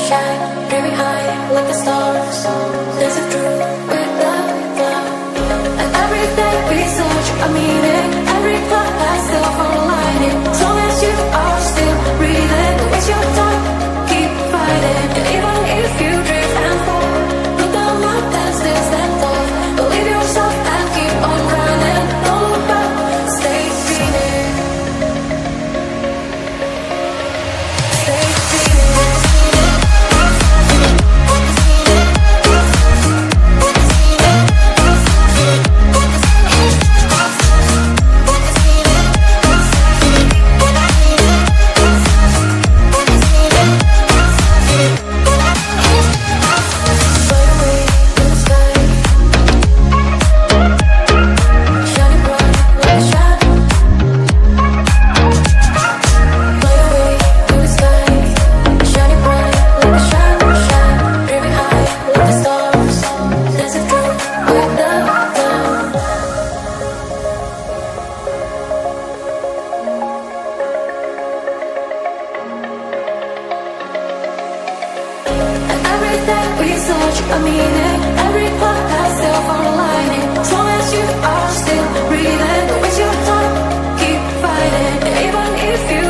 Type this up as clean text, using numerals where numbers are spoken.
shine very high like the stars, dancing through with the cloud. And every day we search a meaning, every cloud has still found a lining. As long as you are still breathing, it's your time, keep fighting. And even if you drift and fall, look down up and still stand tall. Believe yourself and keep on running. Don't look back, stay dreaming. Stay dreaming. We search a meaning, every part has still found a lining. As long as you are still breathing, it's your time, keep fighting. And even if you